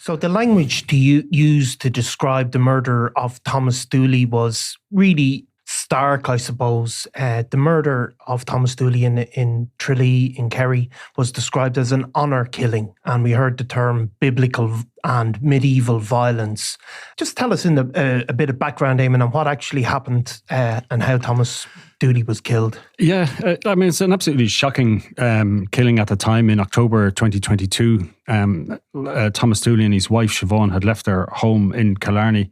So the language used to describe the murder of Thomas Dooley was really stark, I suppose. The murder of Thomas Dooley in Tralee in Kerry was described as an honour killing, and we heard the term biblical and medieval violence. Just tell us in a bit of background, Eamon, on what actually happened and how Thomas Dooley was killed. Yeah, I mean, it's an absolutely shocking killing at the time. In October 2022, Thomas Dooley and his wife Siobhan had left their home in Killarney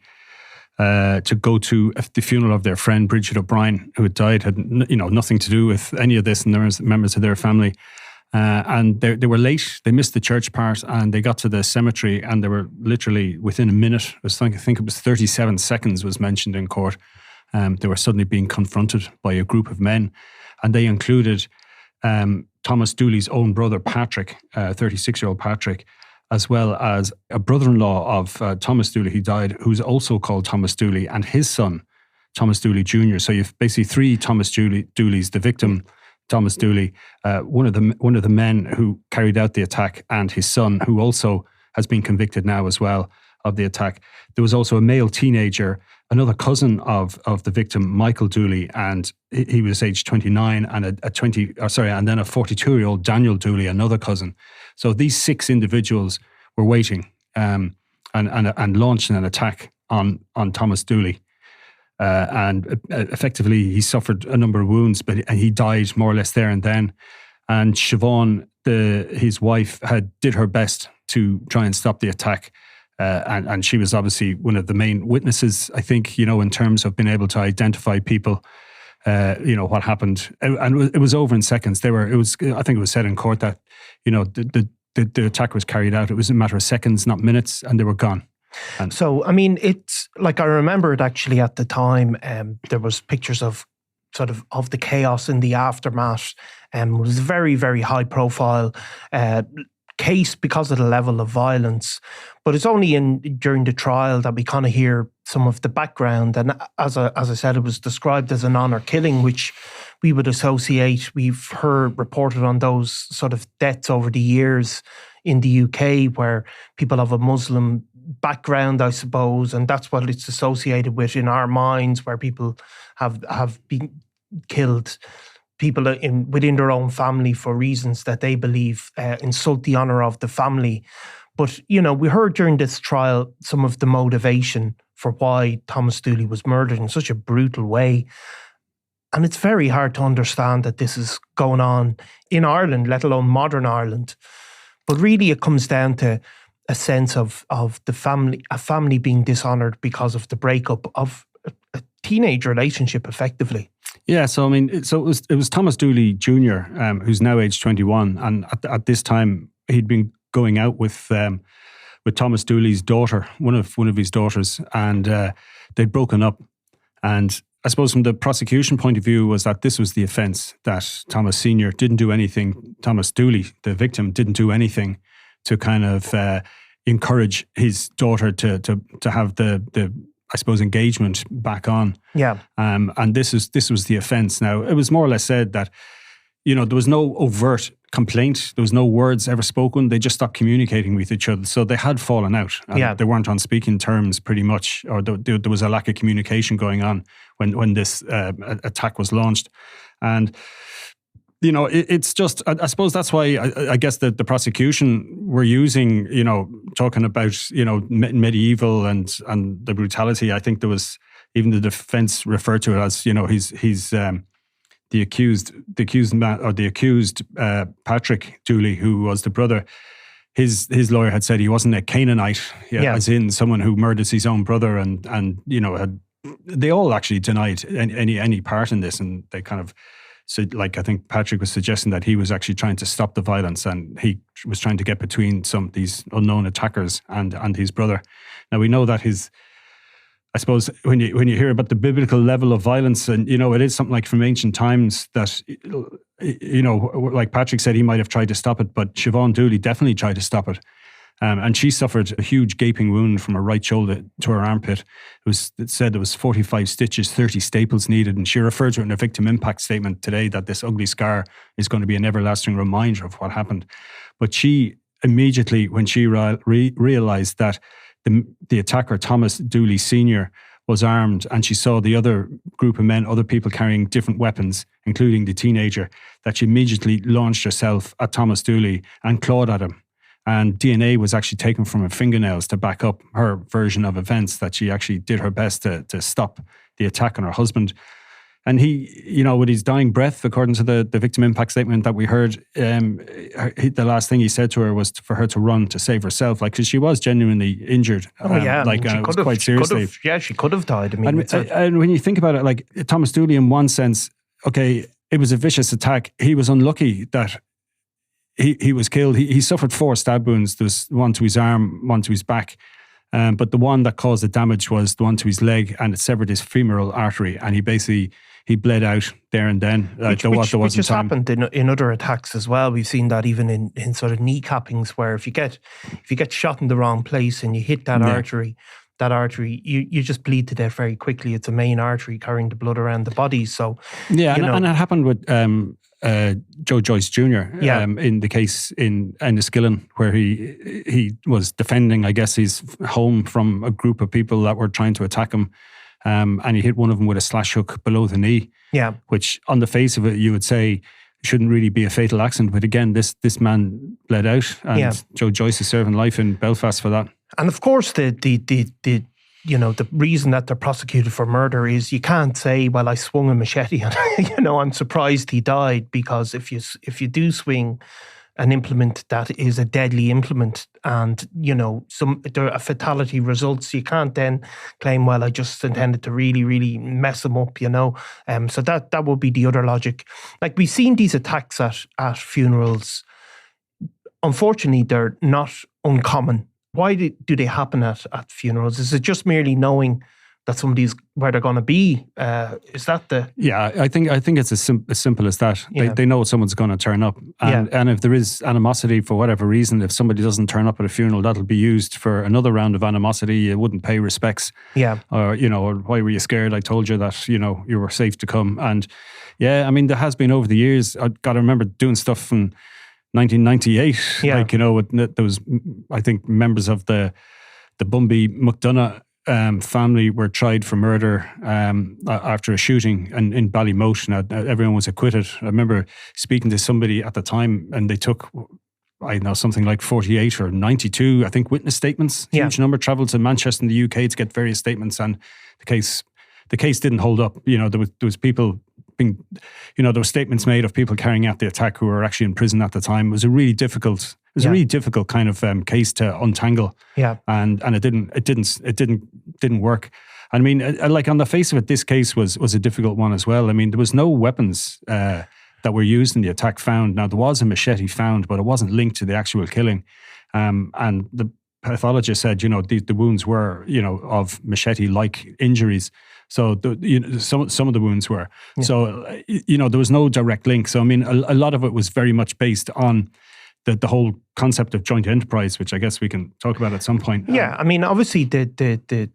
to go to the funeral of their friend Bridget O'Brien, who had died, had nothing to do with any of this, and there was members of their family. And they were late. They missed the church part, and they got to the cemetery, and they were literally within a minute. I think it was 37 seconds was mentioned in court. They were suddenly being confronted by a group of men, and they included Thomas Dooley's own brother, Patrick, 36-year-old Patrick, as well as a brother-in-law of Thomas Dooley who died, who's also called Thomas Dooley, and his son, Thomas Dooley Jr. So you've basically three Thomas Dooleys: the victim, Thomas Dooley, one of the men who carried out the attack, and his son, who also has been convicted now as well of the attack. There was also a male teenager, another cousin of the victim, Michael Dooley, and he was aged 29, and and then a 42-year-old Daniel Dooley, another cousin. So these 6 individuals were waiting and launching an attack on Thomas Dooley. And effectively, he suffered a number of wounds, but he died more or less there and then. And Siobhan, his wife, did her best to try and stop the attack. And she was obviously one of the main witnesses, I think, in terms of being able to identify people, what happened. And it was over in seconds. I think it was said in court that, the attack was carried out. It was a matter of seconds, not minutes, and they were gone. So, I mean, it's like, I remember it actually at the time, there was pictures of the chaos in the aftermath. It was a very, very high profile case because of the level of violence. But it's only during the trial that we kind of hear some of the background. And as I said, it was described as an honour killing, which we would associate. We've heard reported on those sort of deaths over the years in the UK where people have a Muslim background, I suppose, and that's what it's associated with in our minds, where people have been killed, people within their own family for reasons that they believe insult the honour of the family. But, we heard during this trial some of the motivation for why Thomas Dooley was murdered in such a brutal way. And it's very hard to understand that this is going on in Ireland, let alone modern Ireland. But really it comes down to a sense of a family being dishonoured because of the breakup of a teenage relationship, effectively. Yeah, so I mean, it was Thomas Dooley Jr., who's now age 21, and at this time he'd been going out with Thomas Dooley's daughter, one of his daughters, and they'd broken up. And I suppose from the prosecution point of view was that this was the offence, that Thomas Sr. didn't do anything. Thomas Dooley, the victim, didn't do anything to kind of encourage his daughter to have the I suppose engagement back on. Yeah. And this was the offence. Now, it was more or less said that, there was no overt complaint. There was no words ever spoken. They just stopped communicating with each other. So they had fallen out. And they weren't on speaking terms pretty much, or there was a lack of communication going on when this attack was launched. And it's just, I suppose that's why I guess the prosecution were using, talking about, medieval and the brutality. I think there was even the defense referred to it as, he's the accused Patrick Dooley, who was the brother. His lawyer had said he wasn't a Canaanite, as in someone who murders his own brother, and they all actually denied any part in this, and they kind of. So, I think Patrick was suggesting that he was actually trying to stop the violence, and he was trying to get between these unknown attackers and his brother. Now, we know that I suppose when you hear about the biblical level of violence, and it is something like from ancient times that like Patrick said, he might have tried to stop it, but Siobhan Dooley definitely tried to stop it. And she suffered a huge gaping wound from her right shoulder to her armpit. It said there was 45 stitches, 30 staples needed. And she referred to it in a victim impact statement today that this ugly scar is going to be an everlasting reminder of what happened. But she immediately when she realized that the attacker, Thomas Dooley Sr., was armed, and she saw the other group of men, other people carrying different weapons, including the teenager, that she immediately launched herself at Thomas Dooley and clawed at him. And DNA was actually taken from her fingernails to back up her version of events, that she actually did her best to stop the attack on her husband. And he, with his dying breath, according to the victim impact statement that we heard, the last thing he said to her was for her to run to save herself, because she was genuinely injured. Quite seriously. She could have died. And when you think about it, Thomas Dooley, in one sense, okay, it was a vicious attack. He was unlucky that he was killed. He suffered 4 stab wounds. There was one to his arm, one to his back. But the one that caused the damage was the one to his leg, and it severed his femoral artery, and he bled out there and then. Which has happened in other attacks as well. We've seen that even in sort of kneecappings, where if you get shot in the wrong place and you hit that artery, you just bleed to death very quickly. It's a main artery carrying the blood around the body. So and it happened with Joe Joyce Jr. In the case in Enniskillen, where he was defending, I guess, his home from a group of people that were trying to attack him. And he hit one of them with a slash hook below the knee. Yeah. Which on the face of it, you would say shouldn't really be a fatal accident. But again, this man bled out, and Joe Joyce is serving life in Belfast for that. And of course, the reason that they're prosecuted for murder is you can't say, well, I swung a machete and I'm surprised he died, because if you do swing an implement that is a deadly implement and, a fatality results, you can't then claim, well, I just intended to really, really mess him up, So that would be the other logic. Like, we've seen these attacks at funerals. Unfortunately, they're not uncommon. Why do they happen at funerals? Is it just merely knowing that somebody's where they're going to be? Is that the... Yeah, I think it's as simple as that. They know someone's going to turn up. And if there is animosity for whatever reason, if somebody doesn't turn up at a funeral, that'll be used for another round of animosity. You wouldn't pay respects. Yeah. Or why were you scared? I told you that, you were safe to come. And there has been over the years, I've got to remember doing stuff from 1998, there was, I think, members of the Bumby McDonough family were tried for murder after a shooting in Ballymote. Now, everyone was acquitted. I remember speaking to somebody at the time, and they took, something like 48 or 92, I think, witness statements. Huge number, travelled to Manchester in the UK to get various statements, and the case didn't hold up. There was people being, there were statements made of people carrying out the attack who were actually in prison at the time. It was a really difficult kind of case to untangle. Yeah, and it didn't work. I mean, on the face of it, this case was a difficult one as well. I mean, there was no weapons that were used in the attack found. Now, there was a machete found, but it wasn't linked to the actual killing. And the pathologist said, the wounds were, of machete-like injuries. So some of the wounds were. Yeah. So, there was no direct link. So, I mean, a lot of it was very much based on the whole concept of joint enterprise, which I guess we can talk about at some point. Yeah, I mean, obviously the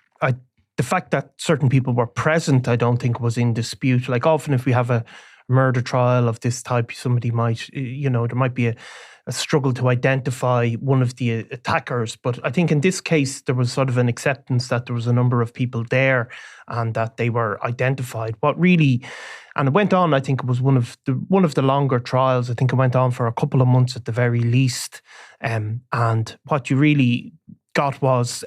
fact that certain people were present, I don't think was in dispute. Like, often if we have a murder trial of this type, somebody might, there might be a struggle to identify one of the attackers. But I think in this case, there was sort of an acceptance that there was a number of people there and that they were identified. And it went on, I think it was one of the longer trials. I think it went on for a couple of months at the very least. And what you really got was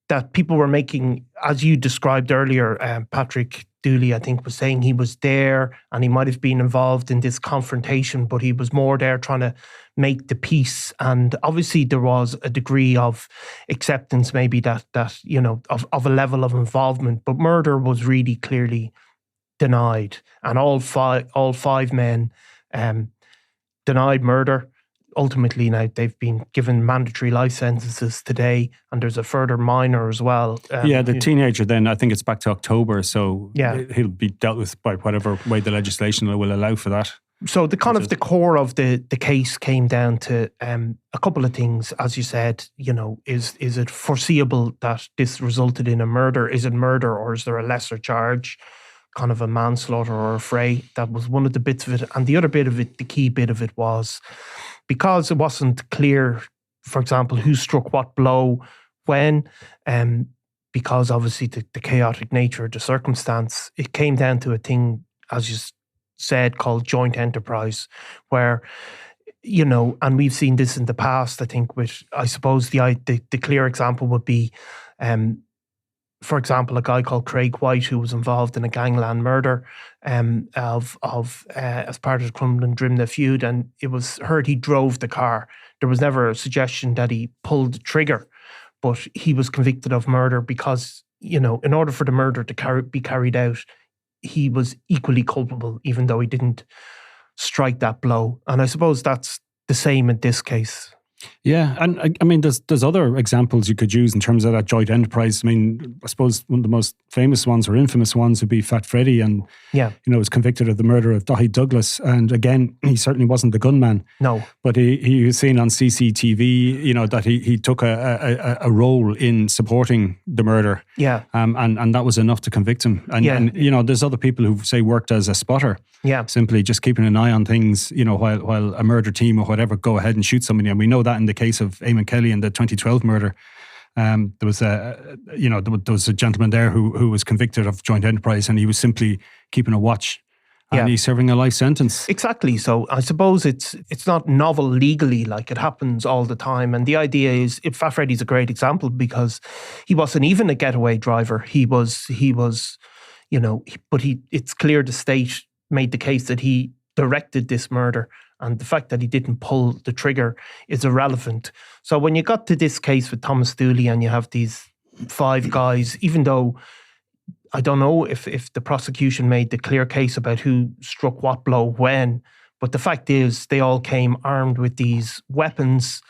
that people were making, as you described earlier, Patrick Dooley, I think, was saying he was there and he might have been involved in this confrontation, but he was more there trying to make the peace. And obviously there was a degree of acceptance, maybe that of a level of involvement, but murder was really clearly denied. And all five men denied murder. Ultimately, now they've been given mandatory life sentences today, and there's a further minor as well. The teenager then, I think it's back to October, so he'll be dealt with by whatever way the legislation will allow for that. So the core of the case came down to a couple of things, as you said. Is it foreseeable that this resulted in a murder? Is it murder, or is there a lesser charge, kind of a manslaughter or a fray? That was one of the bits of it, and the other bit of it, the key bit of it, was because it wasn't clear, for example, who struck what blow when, because obviously the chaotic nature of the circumstance, it came down to a thing, as you said, called joint enterprise, where, and we've seen this in the past, I think, with, I suppose the clear example would be, for example, a guy called Craig White, who was involved in a gangland murder as part of the Crumlin Drimnagh feud, and it was heard he drove the car. There was never a suggestion that he pulled the trigger, but he was convicted of murder because, in order for the murder to be carried out, he was equally culpable, even though he didn't strike that blow. And I suppose that's the same in this case. Yeah, and I mean, there's other examples you could use in terms of that joint enterprise. I mean, I suppose one of the most famous ones or infamous ones would be Fat Freddy, and was convicted of the murder of Daithí Douglas. And again, he certainly wasn't the gunman. No, but he was seen on CCTV, that he took a role in supporting the murder. Yeah, and that was enough to convict him. And there's other people who say worked as a spotter. Yeah, simply just keeping an eye on things, while a murder team or whatever go ahead and shoot somebody. And we know that in the case of Eamon Kelly in the 2012 murder, there was a gentleman there who was convicted of joint enterprise, and he was simply keeping a watch, and he's serving a life sentence. Exactly. So I suppose it's not novel legally, like it happens all the time. And the idea is, Fat Freddy's a great example because he wasn't even a getaway driver. He was, but it's clear the state made the case that he directed this murder, and the fact that he didn't pull the trigger is irrelevant. So when you got to this case with Thomas Dooley and you have these 5 guys, even though I don't know if the prosecution made the clear case about who struck what blow when, but the fact is they all came armed with these weapons,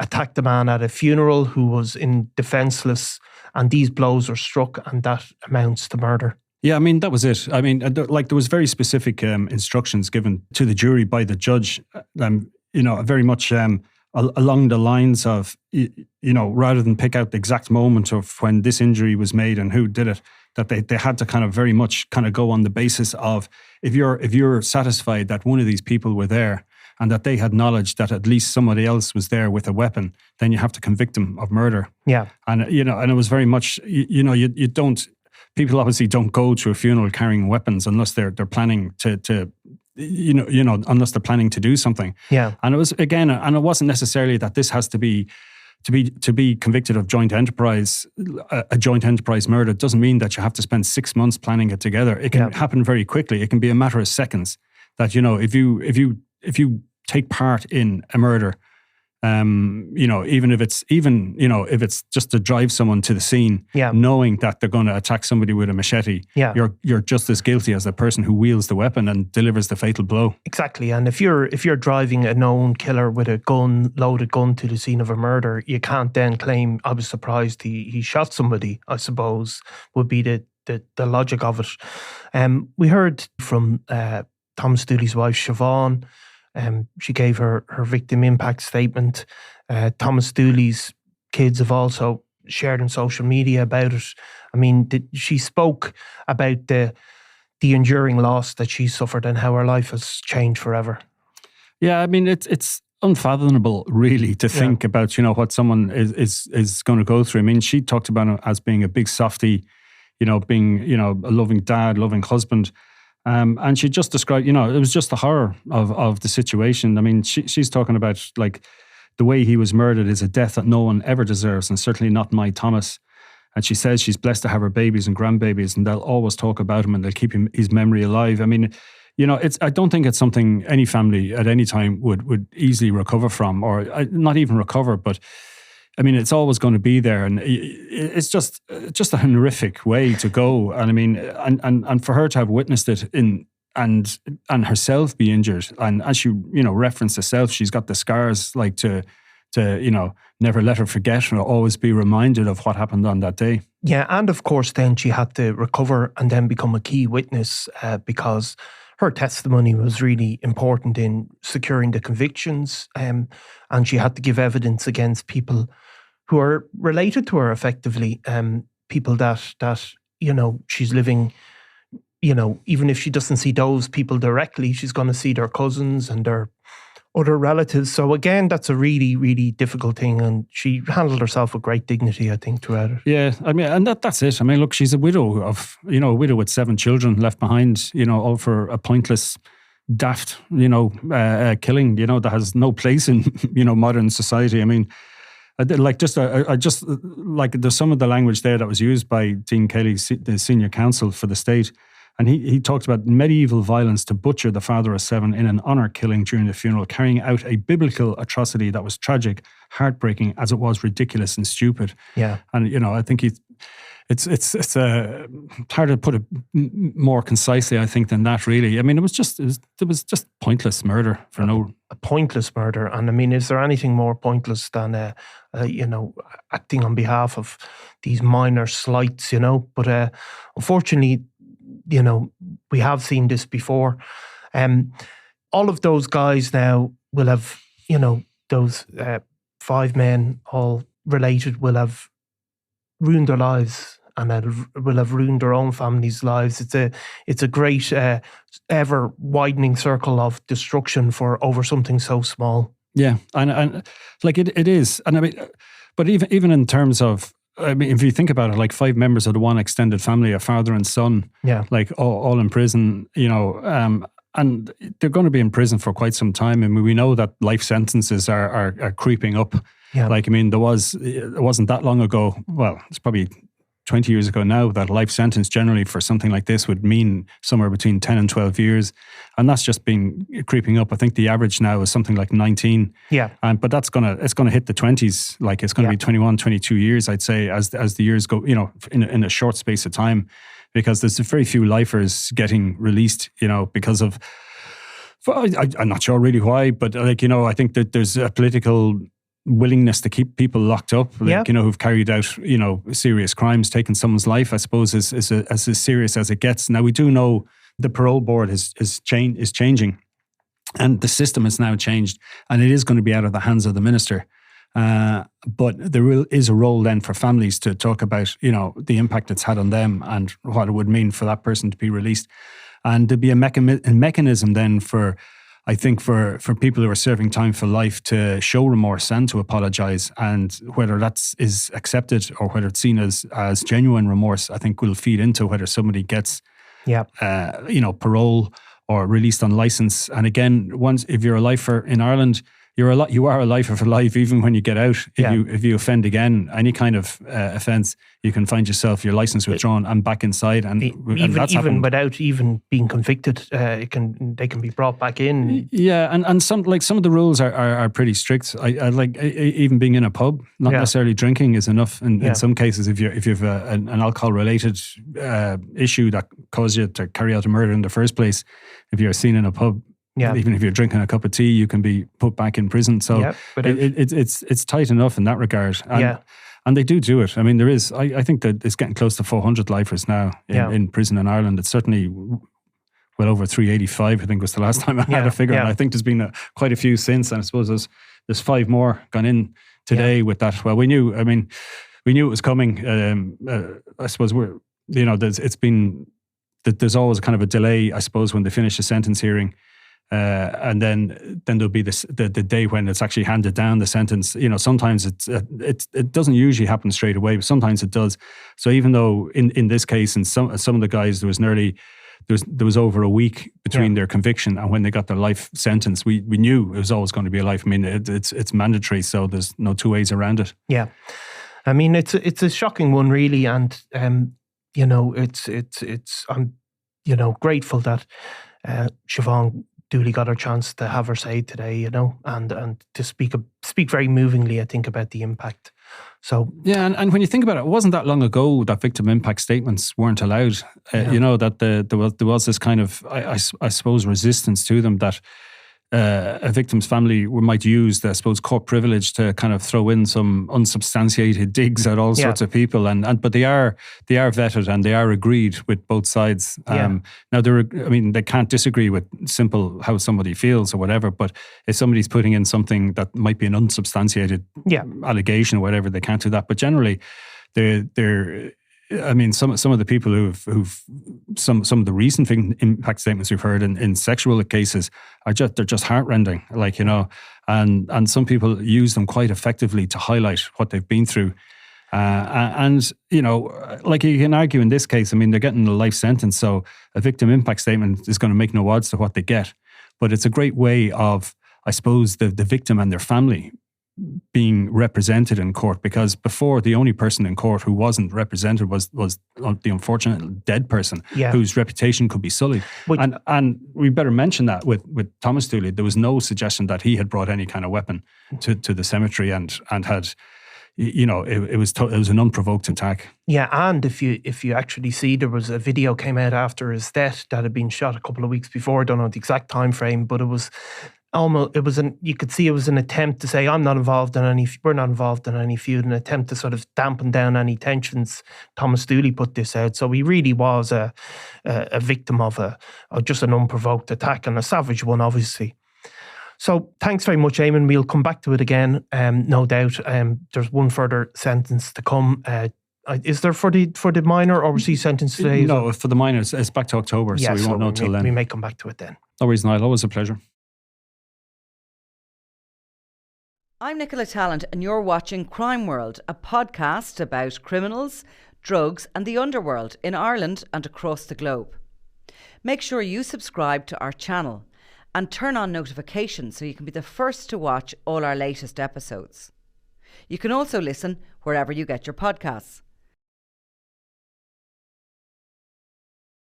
attacked a man at a funeral who was defenseless, and these blows are struck, and that amounts to murder. Yeah, I mean, that was it. I mean, there was very specific instructions given to the jury by the judge, very much along the lines of, rather than pick out the exact moment of when this injury was made and who did it, that they had to kind of very much kind of go on the basis of, if you're satisfied that one of these people were there and that they had knowledge that at least somebody else was there with a weapon, then you have to convict them of murder. Yeah. And, and it was very much, you don't... People obviously don't go to a funeral carrying weapons unless they're planning to unless they're planning to do something. Yeah. And it was, again, and it wasn't necessarily that this has to be convicted of joint enterprise, a joint enterprise murder. It doesn't mean that you have to spend 6 months planning it together. It can happen very quickly. It can be a matter of seconds. That, if you take part in a murder, even if it's just to drive someone to the scene, knowing that they're going to attack somebody with a machete, you're just as guilty as the person who wields the weapon and delivers the fatal blow. Exactly. And if you're driving a known killer with a loaded gun to the scene of a murder, you can't then claim, I was surprised he shot somebody, I suppose, would be the logic of it. We heard from Thomas Dooley's wife, Siobhan. She gave her victim impact statement. Thomas Dooley's kids have also shared on social media about it. I mean, she spoke about the enduring loss that she suffered and how her life has changed forever. Yeah, I mean, it's unfathomable, really, to think about, what someone is going to go through. I mean, she talked about it as being a big softie, being, a loving dad, loving husband. And she just described, it was just the horror of the situation. I mean, she's talking about, like, the way he was murdered is a death that no one ever deserves, and certainly not my Thomas. And she says she's blessed to have her babies and grandbabies, and they'll always talk about him and they'll keep his memory alive. I mean, I don't think it's something any family at any time would easily recover from, or not even recover, but I mean, it's always going to be there, and it's just a horrific way to go. And I mean, and for her to have witnessed it and herself be injured, and as she referenced herself, she's got the scars, like to never let her forget or always be reminded of what happened on that day. Yeah, and of course, then she had to recover and then become a key witness because her testimony was really important in securing the convictions, and she had to give evidence against people who are related to her effectively, people that she's living, even if she doesn't see those people directly, she's going to see their cousins and their other relatives. So again, that's a really, really difficult thing, and she handled herself with great dignity, I think, throughout it. Yeah, I mean, and that's it. I mean, look, she's a widow with 7 children left behind, all for a pointless, daft, killing, that has no place in, modern society. I mean, there's some of the language there that was used by Dean Kelly, the senior counsel for the state. And he talked about medieval violence to butcher the father of 7 in an honour killing during the funeral, carrying out a biblical atrocity that was tragic, heartbreaking, as it was ridiculous and stupid. Yeah. And, I think it's hard to put it more concisely, I think, than that, really. I mean, it was just pointless murder for a pointless murder. And I mean, is there anything more pointless than, acting on behalf of these minor slights, But unfortunately, we have seen this before. All of those guys now will have, those 5 men, all related, will have ruined their lives and will have ruined their own families' lives. It's a great, ever widening circle of destruction over something so small. Yeah, and like it is, and I mean, but even in terms of, I mean, if you think about it, like 5 members of the one extended family, a father and son, like all in prison, and they're going to be in prison for quite some time. I mean, we know that life sentences are creeping up. Yeah. Like, I mean, it wasn't that long ago, well, it's probably 20 years ago now, that life sentence generally for something like this would mean somewhere between 10 and 12 years. And that's just been creeping up. I think the average now is something like 19. Yeah. But it's going to hit the 20s. Like, it's going to be 21, 22 years, I'd say, as the years go, in a short space of time, because there's very few lifers getting released, because of, I'm not sure really why, but I think that there's a political willingness to keep people locked up, who've carried out, serious crimes. Taking someone's life, I suppose, is as serious as it gets. Now, we do know the parole board is changing, and the system has now changed, and it is going to be out of the hands of the minister. But there is a role then for families to talk about, the impact it's had on them and what it would mean for that person to be released. And there'd be a mechanism then for, I think, for people who are serving time for life to show remorse and to apologise, and whether is accepted or whether it's seen as genuine remorse, I think will feed into whether somebody gets, parole or released on licence. And again, if you're a lifer in Ireland, you are a lifer for life, even when you get out. If you offend again, any kind of offence, you can find yourself your licence withdrawn and back inside. And that's even without even being convicted, they can be brought back in. Yeah, and some of the rules are pretty strict. I like even being in a pub, not necessarily drinking is enough. In some cases, if you've an alcohol related issue that caused you to carry out a murder in the first place, if you're seen in a pub. Yeah. Even if you're drinking a cup of tea, you can be put back in prison. So it's tight enough in that regard. And they do it. I mean, there is, I think that it's getting close to 400 lifers now in prison in Ireland. It's certainly well over 385, I think was the last time I had a figure. And I think there's been quite a few since. And I suppose there's 5 more gone in today with that. Well, we knew it was coming. I suppose there's always kind of a delay, I suppose, when they finish a sentence hearing. And then there'll be the day when it's actually handed down, the sentence. Sometimes it doesn't usually happen straight away, but sometimes it does. So even though in this case, and some of the guys, there was over a week between their conviction and when they got their life sentence, we knew it was always going to be a life. I mean, it's mandatory, so there's no 2 ways around it. Yeah, I mean, it's a shocking one, really, and I'm grateful that Siobhan Dooley got her chance to have her say today, and to speak very movingly, I think, about the impact. So and when you think about it, it wasn't that long ago that victim impact statements weren't allowed. That there was this kind of, I suppose, resistance to them, that a victim's family might use, I suppose, court privilege to kind of throw in some unsubstantiated digs at all sorts of people, but they are vetted and they are agreed with both sides. Now they can't disagree with simple how somebody feels or whatever, but if somebody's putting in something that might be an unsubstantiated allegation or whatever, they can't do that. But generally, I mean, some of the people who've some of the recent impact statements we've heard in sexual cases they're just heartrending, like, you know, and some people use them quite effectively to highlight what they've been through. And, you know, like you can argue in this case, I mean, they're getting a life sentence, so a victim impact statement is going to make no odds to what they get. But it's a great way of, I suppose, the victim and their family being represented in court, because before the only person in court who wasn't represented was the unfortunate dead person, whose reputation could be sullied. And we better mention that with Thomas Dooley, there was no suggestion that he had brought any kind of weapon to the cemetery and had, you know, it was an unprovoked attack. Yeah, and if you actually see, there was a video came out after his death that had been shot a couple of weeks before. I don't know the exact time frame, but you could see it was an attempt to say, we're not involved in any feud, an attempt to sort of dampen down any tensions. Thomas Dooley put this out, so he really was a victim of just an unprovoked attack, and a savage one, obviously. So thanks very much, Eamon. We'll come back to it again, no doubt. There's one further sentence to come. Is there for the minor overseas sentence today? No, for the minor, it's back to October, so we won't know till then. We may come back to it then. No worries, Niall. Always a pleasure. I'm Nicola Tallant, and you're watching Crime World, a podcast about criminals, drugs and the underworld in Ireland and across the globe. Make sure you subscribe to our channel and turn on notifications so you can be the first to watch all our latest episodes. You can also listen wherever you get your podcasts.